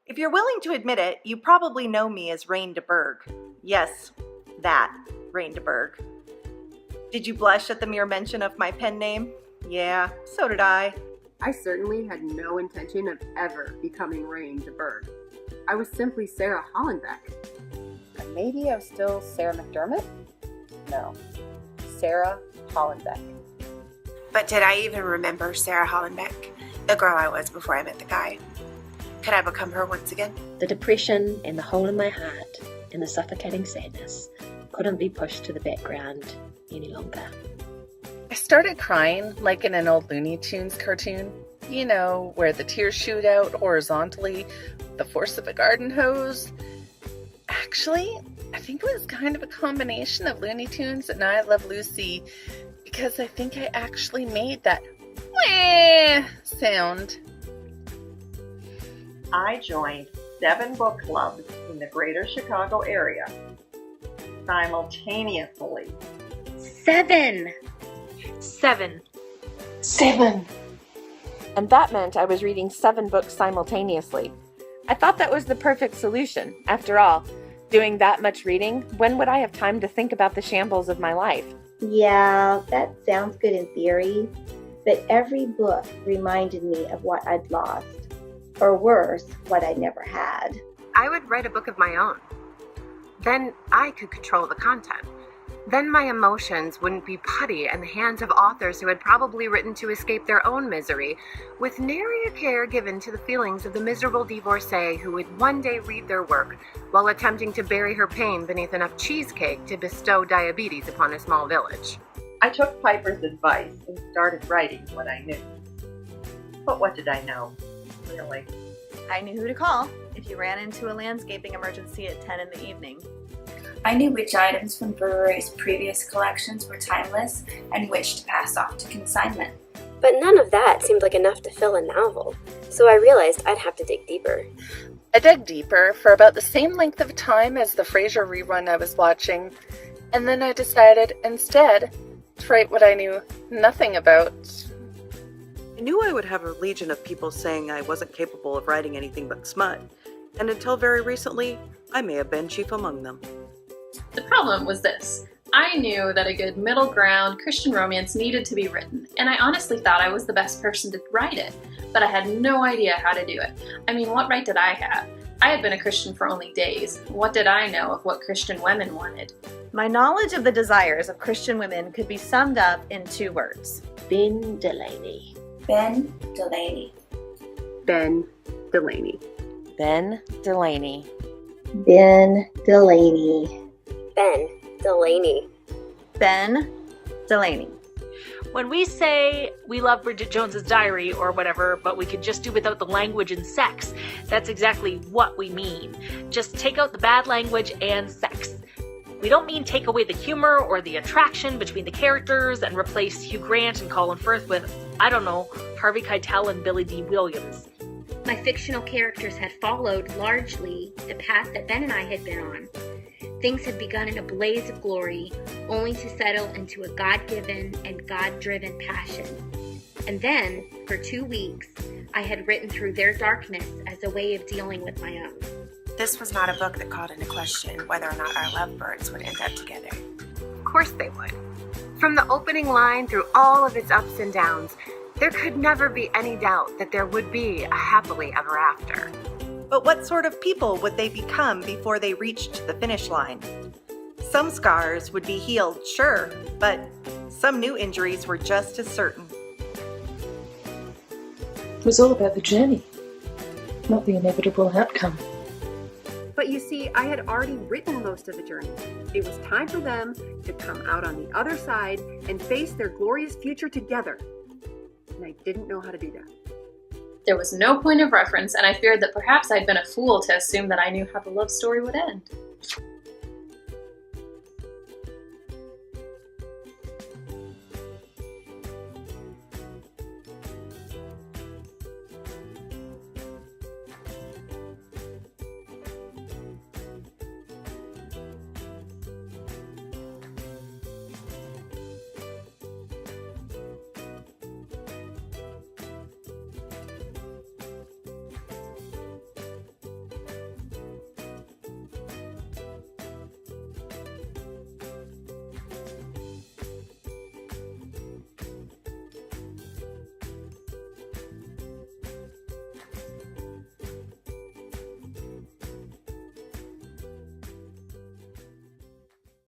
If you're willing to admit it, you probably know me as Rain de Berg. Yes, that, Rain de Berg. Did you blush at the mere mention of my pen name? Yeah, so did I. I certainly had no intention of ever becoming Rain de Berg. I was simply Sarah Hollenbeck. Maybe I was still Sarah McDermott? No, Sarah Hollenbeck. But did I even remember Sarah Hollenbeck, the girl I was before I met the guy? Could I become her once again? The depression and the hole in my heart and the suffocating sadness couldn't be pushed to the background any longer. I started crying like in an old Looney Tunes cartoon, you know, where the tears shoot out horizontally with the force of a garden hose. Actually, I think it was kind of a combination of Looney Tunes and I Love Lucy, because I think I actually made that wah sound. I joined 7 book clubs in the greater Chicago area simultaneously. 7. And that meant I was reading 7 books simultaneously. I thought that was the perfect solution. After all, doing that much reading, when would I have time to think about the shambles of my life? Yeah, that sounds good in theory, but every book reminded me of what I'd lost, or worse, what I never had. I would write a book of my own. Then I could control the content. Then my emotions wouldn't be putty in the hands of authors who had probably written to escape their own misery, with nary a care given to the feelings of the miserable divorcee who would one day read their work while attempting to bury her pain beneath enough cheesecake to bestow diabetes upon a small village. I took Piper's advice and started writing what I knew. But what did I know, really? I knew who to call if you ran into a landscaping emergency at 10 in the evening. I knew which items from Brewery's previous collections were timeless and which to pass off to consignment. But none of that seemed like enough to fill a novel, so I realized I'd have to dig deeper. I dug deeper for about the same length of time as the Frasier rerun I was watching, and then I decided instead to write what I knew nothing about. I knew I would have a legion of people saying I wasn't capable of writing anything but smut, and until very recently, I may have been chief among them. The problem was this. I knew that a good middle ground Christian romance needed to be written, and I honestly thought I was the best person to write it, but I had no idea how to do it. I mean, what right did I have? I had been a Christian for only days. What did I know of what Christian women wanted? My knowledge of the desires of Christian women could be summed up in 2 words. Ben Delaney. Ben Delaney. Ben Delaney. Ben Delaney. Ben Delaney. Ben Delaney. Ben Delaney. When we say we love Bridget Jones's Diary or whatever, but we could just do without the language and sex, that's exactly what we mean. Just take out the bad language and sex. We don't mean take away the humor or the attraction between the characters and replace Hugh Grant and Colin Firth with, I don't know, Harvey Keitel and Billy D. Williams. My fictional characters had followed largely the path that Ben and I had been on. Things had begun in a blaze of glory, only to settle into a God-given and God-driven passion. And then, for 2 weeks, I had written through their darkness as a way of dealing with my own. This was not a book that called into question whether or not our lovebirds would end up together. Of course they would. From the opening line through all of its ups and downs, there could never be any doubt that there would be a happily ever after. But what sort of people would they become before they reached the finish line? Some scars would be healed, sure, but some new injuries were just as certain. It was all about the journey, not the inevitable outcome. But you see, I had already written most of the journey. It was time for them to come out on the other side and face their glorious future together. And I didn't know how to do that. There was no point of reference, and I feared that perhaps I'd been a fool to assume that I knew how the love story would end.